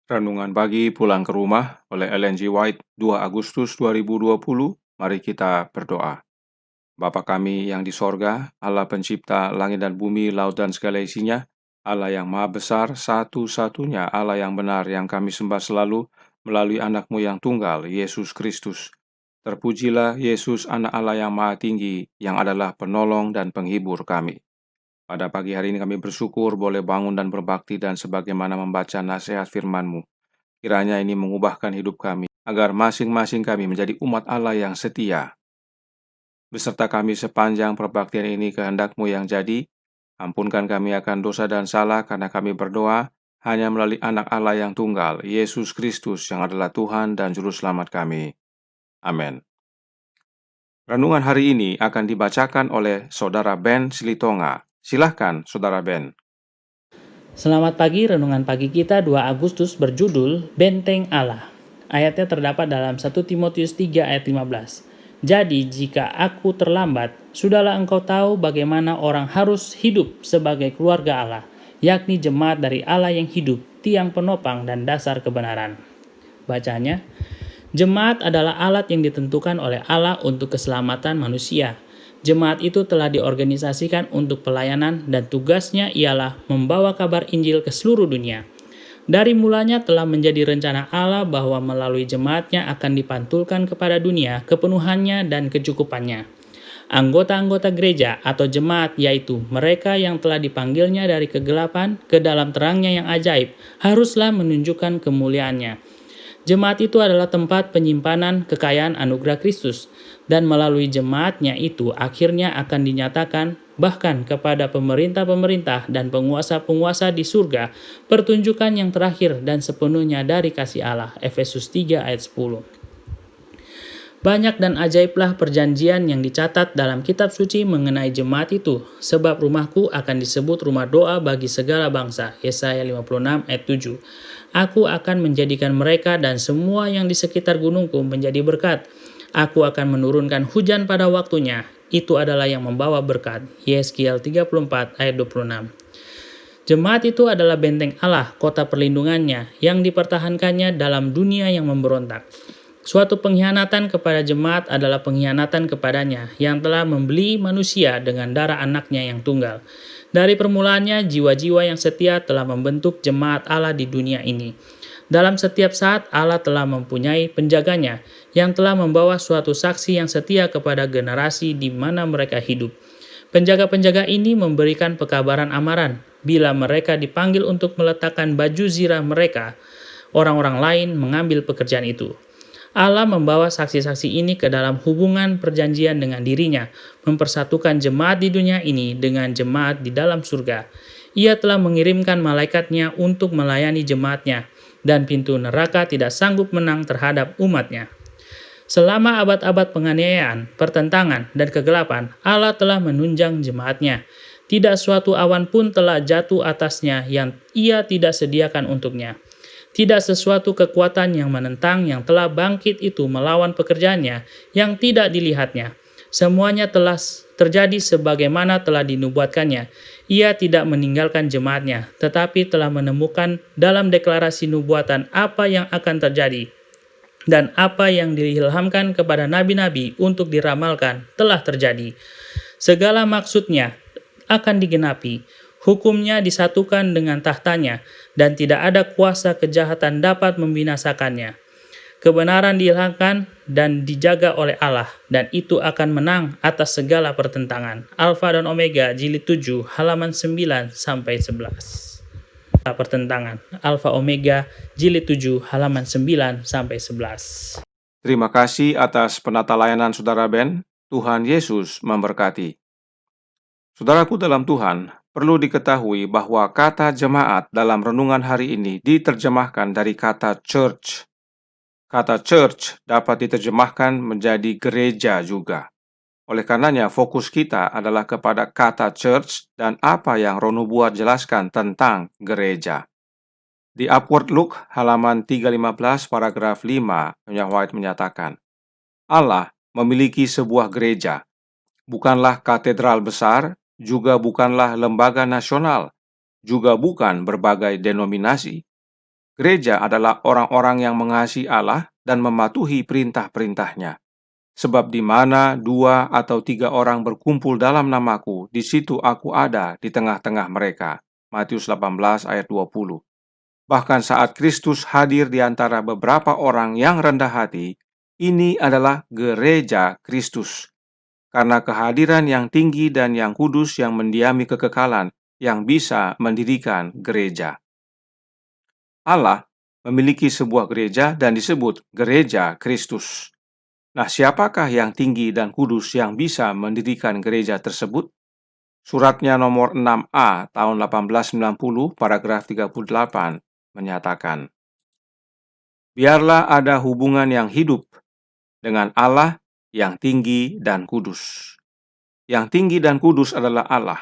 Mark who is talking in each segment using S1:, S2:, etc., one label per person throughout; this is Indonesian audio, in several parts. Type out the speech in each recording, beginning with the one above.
S1: Renungan pagi pulang ke rumah oleh Ellen G. White 2 Agustus 2020. Mari kita berdoa. Bapa kami yang di sorga, Allah pencipta langit dan bumi, laut dan segala isinya, Allah yang maha besar, satu-satunya Allah yang benar yang kami sembah selalu melalui anakmu yang tunggal, Yesus Kristus. Terpujilah Yesus, anak Allah yang maha tinggi, yang adalah penolong dan penghibur kami. Pada pagi hari ini kami bersyukur boleh bangun dan berbakti dan sebagaimana membaca nasihat firman-Mu. Kiranya ini mengubahkan hidup kami, agar masing-masing kami menjadi umat Allah yang setia. Beserta kami sepanjang perbaktian ini kehendak-Mu yang jadi, ampunkan kami akan dosa dan salah karena kami berdoa hanya melalui anak Allah yang tunggal, Yesus Kristus yang adalah Tuhan dan Juru Selamat kami. Amin. Renungan hari ini akan dibacakan oleh Saudara Ben Silitonga. Silahkan, Saudara Ben.
S2: Selamat pagi, renungan pagi kita 2 Agustus berjudul Benteng Allah. Ayatnya terdapat dalam 1 Timotius 3 ayat 15. Jadi jika aku terlambat, sudahlah engkau tahu bagaimana orang harus hidup sebagai keluarga Allah, yakni jemaat dari Allah yang hidup, tiang penopang dan dasar kebenaran. Bacanya, jemaat adalah alat yang ditentukan oleh Allah untuk keselamatan manusia. Jemaat itu telah diorganisasikan untuk pelayanan dan tugasnya ialah membawa kabar Injil ke seluruh dunia. Dari mulanya telah menjadi rencana Allah bahwa melalui jemaatnya akan dipantulkan kepada dunia kepenuhannya dan kecukupannya. Anggota-anggota gereja atau jemaat, yaitu mereka yang telah dipanggilnya dari kegelapan ke dalam terangnya yang ajaib, haruslah menunjukkan kemuliaannya. Jemaat itu adalah tempat penyimpanan kekayaan anugerah Kristus, dan melalui jemaatnya itu akhirnya akan dinyatakan bahkan kepada pemerintah-pemerintah dan penguasa-penguasa di surga pertunjukan yang terakhir dan sepenuhnya dari kasih Allah. Efesus 3 ayat 10. Banyak dan ajaiblah perjanjian yang dicatat dalam kitab suci mengenai jemaat itu, sebab rumahku akan disebut rumah doa bagi segala bangsa. Yesaya 56 ayat 7. Aku akan menjadikan mereka dan semua yang di sekitar gunungku menjadi berkat. Aku akan menurunkan hujan pada waktunya. Itu adalah yang membawa berkat. Yeskiel 34 ayat 26. Jemaat itu adalah benteng Allah, kota perlindungannya, yang dipertahankannya dalam dunia yang memberontak. Suatu pengkhianatan kepada jemaat adalah pengkhianatan kepadanya yang telah membeli manusia dengan darah anaknya yang tunggal. Dari permulaannya, jiwa-jiwa yang setia telah membentuk jemaat Allah di dunia ini. Dalam setiap saat, Allah telah mempunyai penjaganya yang telah membawa suatu saksi yang setia kepada generasi di mana mereka hidup. Penjaga-penjaga ini memberikan pekabaran amaran. Bila mereka dipanggil untuk meletakkan baju zirah mereka, orang-orang lain mengambil pekerjaan itu. Allah membawa saksi-saksi ini ke dalam hubungan perjanjian dengan dirinya, mempersatukan jemaat di dunia ini dengan jemaat di dalam surga. Ia telah mengirimkan malaikatnya untuk melayani jemaatnya, dan pintu neraka tidak sanggup menang terhadap umatnya. Selama abad-abad penganiayaan, pertentangan, dan kegelapan, Allah telah menunjang jemaatnya. Tidak suatu awan pun telah jatuh atasnya yang ia tidak sediakan untuknya. Tidak sesuatu kekuatan yang menentang yang telah bangkit itu melawan pekerjaannya yang tidak dilihatnya. Semuanya telah terjadi sebagaimana telah dinubuatkannya. Ia tidak meninggalkan jemaatnya, tetapi telah menemukan dalam deklarasi nubuatan apa yang akan terjadi. Dan apa yang diilhamkan kepada nabi-nabi untuk diramalkan telah terjadi. Segala maksudnya akan digenapi. Hukumnya disatukan dengan tahtanya, dan tidak ada kuasa kejahatan dapat membinasakannya. Kebenaran diilhamkan dan dijaga oleh Allah, dan itu akan menang atas segala pertentangan. Alfa dan Omega, jilid 7, halaman 9-11. Pertentangan. Alfa Omega, jilid 7, halaman 9-11.
S1: Terima kasih atas penata layanan Saudara Ben. Tuhan Yesus memberkati. Saudaraku dalam Tuhan, perlu diketahui bahwa kata jemaat dalam renungan hari ini diterjemahkan dari kata church. Kata church dapat diterjemahkan menjadi gereja juga. Oleh karenanya, fokus kita adalah kepada kata church dan apa yang Roh Nubuat jelaskan tentang gereja. Di Upward Look, halaman 315, paragraf 5, Nyonya White menyatakan, Allah memiliki sebuah gereja, bukanlah katedral besar, juga bukanlah lembaga nasional, juga bukan berbagai denominasi. Gereja adalah orang-orang yang mengasihi Allah dan mematuhi perintah-perintahnya. Sebab di mana 2 atau 3 orang berkumpul dalam namaku, di situ aku ada di tengah-tengah mereka. Matius 18 ayat 20. Bahkan saat Kristus hadir di antara beberapa orang yang rendah hati, ini adalah gereja Kristus. Karena kehadiran yang tinggi dan yang kudus yang mendiami kekekalan, yang bisa mendirikan gereja. Allah memiliki sebuah gereja dan disebut gereja Kristus. Nah, siapakah yang tinggi dan kudus yang bisa mendirikan gereja tersebut? Suratnya nomor 6A tahun 1890 paragraf 38 menyatakan, biarlah ada hubungan yang hidup dengan Allah yang tinggi dan kudus. Yang tinggi dan kudus adalah Allah.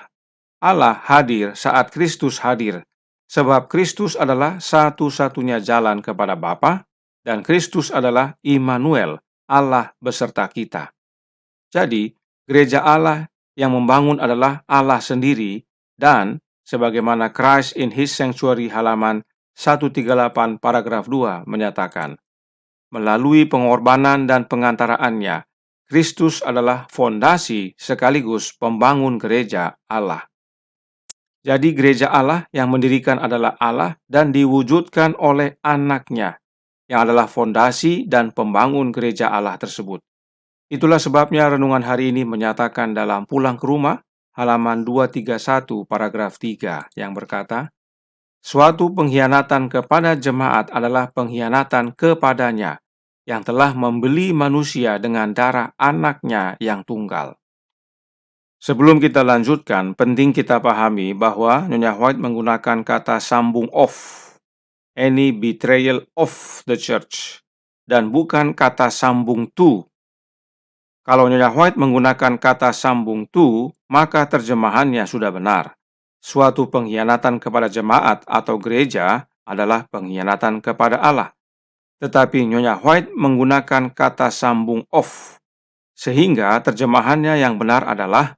S1: Allah hadir saat Kristus hadir, sebab Kristus adalah satu-satunya jalan kepada Bapa, dan Kristus adalah Immanuel, Allah beserta kita. Jadi, gereja Allah yang membangun adalah Allah sendiri, dan sebagaimana Christ in His Sanctuary halaman 138 paragraf 2 menyatakan, melalui pengorbanan dan pengantaraannya, Kristus adalah fondasi sekaligus pembangun gereja Allah. Jadi gereja Allah yang mendirikan adalah Allah dan diwujudkan oleh anaknya, yang adalah fondasi dan pembangun gereja Allah tersebut. Itulah sebabnya renungan hari ini menyatakan dalam Pulang ke Rumah, halaman 231 paragraf 3 yang berkata, suatu pengkhianatan kepada jemaat adalah pengkhianatan kepadanya, yang telah membeli manusia dengan darah anaknya yang tunggal. Sebelum kita lanjutkan, penting kita pahami bahwa Nyonya White menggunakan kata sambung of, any betrayal of the church, dan bukan kata sambung to. Kalau Nyonya White menggunakan kata sambung to, maka terjemahannya sudah benar. Suatu pengkhianatan kepada jemaat atau gereja adalah pengkhianatan kepada Allah. Tetapi Nyonya White menggunakan kata sambung of, sehingga terjemahannya yang benar adalah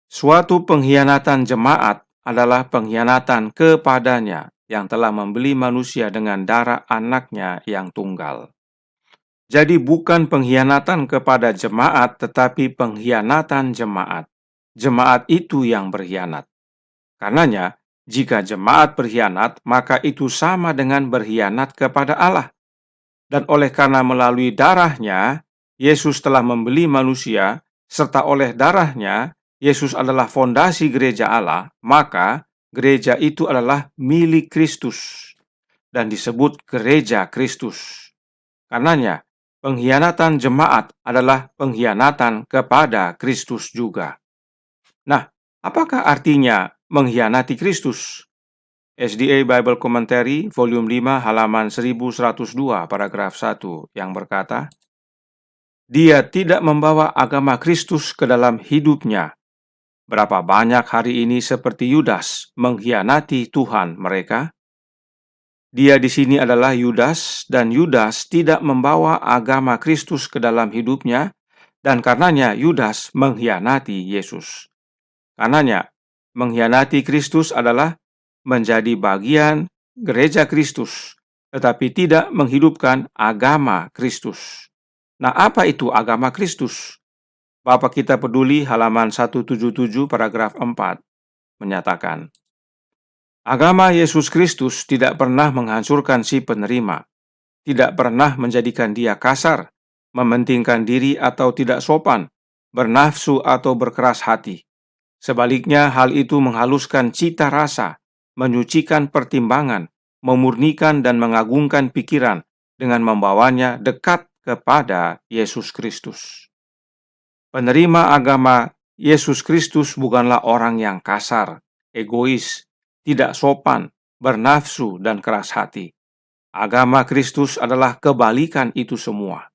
S1: suatu pengkhianatan jemaat adalah pengkhianatan kepadanya yang telah membeli manusia dengan darah anaknya yang tunggal. Jadi bukan pengkhianatan kepada jemaat, tetapi pengkhianatan jemaat. Jemaat itu yang berkhianat. Karenanya, jika jemaat berkhianat, maka itu sama dengan berkhianat kepada Allah. Dan oleh karena melalui darahnya, Yesus telah membeli manusia, serta oleh darahnya, Yesus adalah fondasi gereja Allah, maka gereja itu adalah milik Kristus dan disebut gereja Kristus. Karenanya, pengkhianatan jemaat adalah pengkhianatan kepada Kristus juga. Nah, apakah artinya mengkhianati Kristus? SDA Bible Commentary volume 5 halaman 1102 paragraf 1 yang berkata, dia tidak membawa agama Kristus ke dalam hidupnya. Berapa banyak hari ini seperti Yudas mengkhianati Tuhan mereka? Dia di sini adalah Yudas, dan Yudas tidak membawa agama Kristus ke dalam hidupnya, dan karenanya Yudas mengkhianati Yesus. Karenanya, mengkhianati Kristus adalah menjadi bagian gereja Kristus, tetapi tidak menghidupkan agama Kristus. Nah, apa itu agama Kristus? Bapa Kita Peduli halaman 177 paragraf 4 menyatakan, agama Yesus Kristus tidak pernah menghancurkan si penerima, tidak pernah menjadikan dia kasar, mementingkan diri atau tidak sopan, bernafsu atau berkeras hati. Sebaliknya, hal itu menghaluskan cita rasa, menyucikan pertimbangan, memurnikan dan mengagungkan pikiran dengan membawanya dekat kepada Yesus Kristus. Penerima agama Yesus Kristus bukanlah orang yang kasar, egois, tidak sopan, bernafsu, dan keras hati. Agama Kristus adalah kebalikan itu semua.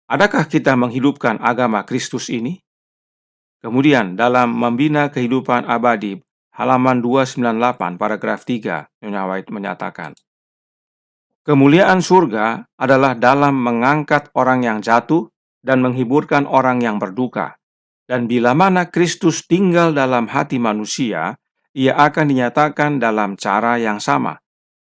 S1: Adakah kita menghidupkan agama Kristus ini? Kemudian dalam Membina Kehidupan Abadi, halaman 298 paragraf 3, Nyonya White menyatakan, kemuliaan surga adalah dalam mengangkat orang yang jatuh dan menghiburkan orang yang berduka. Dan bila mana Kristus tinggal dalam hati manusia, ia akan dinyatakan dalam cara yang sama.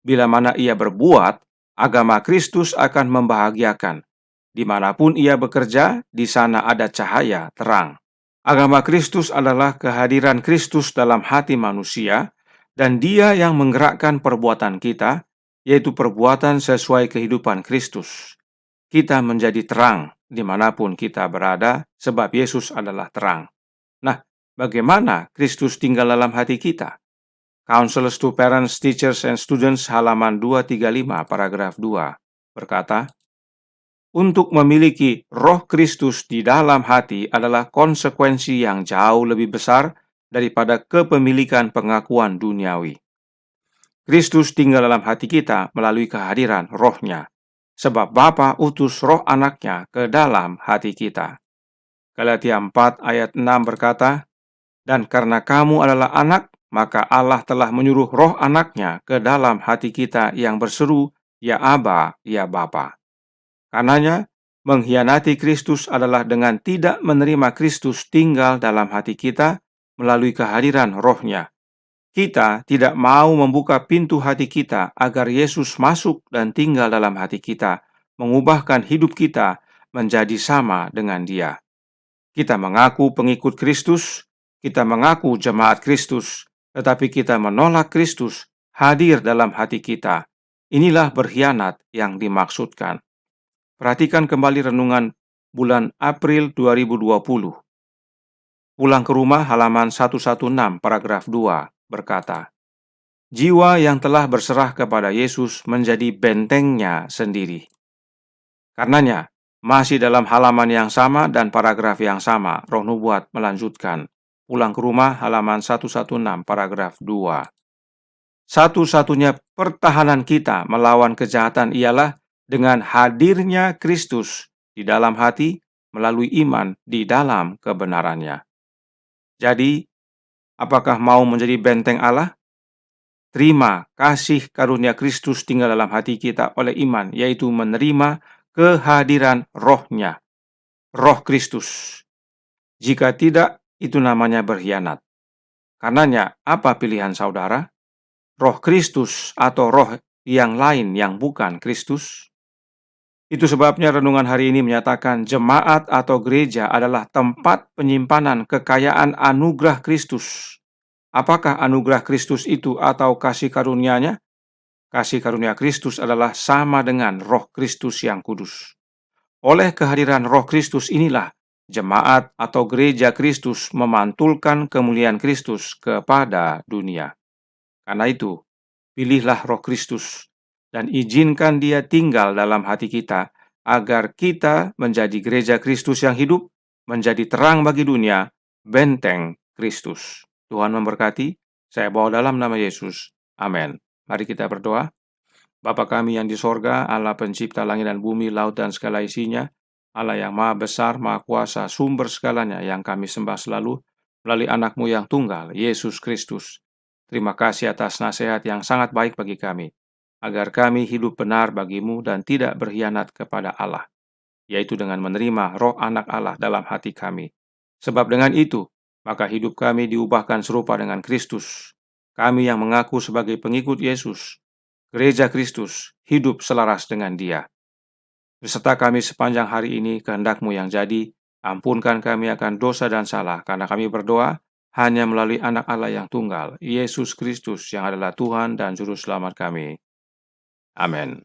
S1: Bila mana ia berbuat, agama Kristus akan membahagiakan. Dimanapun ia bekerja, di sana ada cahaya terang. Agama Kristus adalah kehadiran Kristus dalam hati manusia, dan Dia yang menggerakkan perbuatan kita, yaitu perbuatan sesuai kehidupan Kristus. Kita menjadi terang dimanapun kita berada, sebab Yesus adalah terang. Nah, bagaimana Kristus tinggal dalam hati kita? Counselors to Parents, Teachers, and Students halaman 235 paragraf 2 berkata, untuk memiliki Roh Kristus di dalam hati adalah konsekuensi yang jauh lebih besar daripada kepemilikan pengakuan duniawi. Kristus tinggal dalam hati kita melalui kehadiran Roh-Nya, sebab Bapa utus Roh Anaknya ke dalam hati kita. Galatia 4 ayat 6 berkata, dan karena kamu adalah anak, maka Allah telah menyuruh Roh Anaknya ke dalam hati kita yang berseru, ya Aba, ya Bapa. Karenanya, mengkhianati Kristus adalah dengan tidak menerima Kristus tinggal dalam hati kita melalui kehadiran Roh-Nya. Kita tidak mau membuka pintu hati kita agar Yesus masuk dan tinggal dalam hati kita, mengubahkan hidup kita menjadi sama dengan Dia. Kita mengaku pengikut Kristus, kita mengaku jemaat Kristus, tetapi kita menolak Kristus hadir dalam hati kita. Inilah berkhianat yang dimaksudkan. Perhatikan kembali renungan bulan April 2020. Pulang ke rumah halaman 116 paragraf 2 berkata, jiwa yang telah berserah kepada Yesus menjadi bentengnya sendiri. Karenanya, masih dalam halaman yang sama dan paragraf yang sama, Roh Nubuat melanjutkan. Pulang ke rumah halaman 116 paragraf 2. Satu-satunya pertahanan kita melawan kejahatan ialah dengan hadirnya Kristus di dalam hati melalui iman di dalam kebenarannya. Jadi, apakah mau menjadi benteng Allah? Terima kasih karunia Kristus tinggal dalam hati kita oleh iman, yaitu menerima kehadiran Roh-Nya, Roh Kristus. Jika tidak, itu namanya berkhianat. Karenanya, apa pilihan saudara? Roh Kristus atau roh yang lain yang bukan Kristus? Itu sebabnya renungan hari ini menyatakan jemaat atau gereja adalah tempat penyimpanan kekayaan anugerah Kristus. Apakah anugerah Kristus itu atau kasih karunia-Nya? Kasih karunia Kristus adalah sama dengan Roh Kristus yang kudus. Oleh kehadiran Roh Kristus inilah jemaat atau gereja Kristus memantulkan kemuliaan Kristus kepada dunia. Karena itu, pilihlah Roh Kristus dan izinkan Dia tinggal dalam hati kita agar kita menjadi gereja Kristus yang hidup, menjadi terang bagi dunia, benteng Kristus. Tuhan memberkati, saya bawa dalam nama Yesus. Amin. Mari kita berdoa. Bapa kami yang di sorga, Allah pencipta langit dan bumi, laut dan segala isinya, Allah yang maha besar, maha kuasa, sumber segalanya yang kami sembah selalu, melalui anak-Mu yang tunggal, Yesus Kristus. Terima kasih atas nasihat yang sangat baik bagi kami, agar kami hidup benar bagi-Mu dan tidak berkhianat kepada Allah, yaitu dengan menerima roh anak Allah dalam hati kami. Sebab dengan itu, maka hidup kami diubahkan serupa dengan Kristus. Kami yang mengaku sebagai pengikut Yesus, gereja Kristus, hidup selaras dengan Dia. Beserta kami sepanjang hari ini, kehendak-Mu yang jadi, ampunkan kami akan dosa dan salah, karena kami berdoa hanya melalui anak Allah yang tunggal, Yesus Kristus yang adalah Tuhan dan Juru Selamat kami. Amin.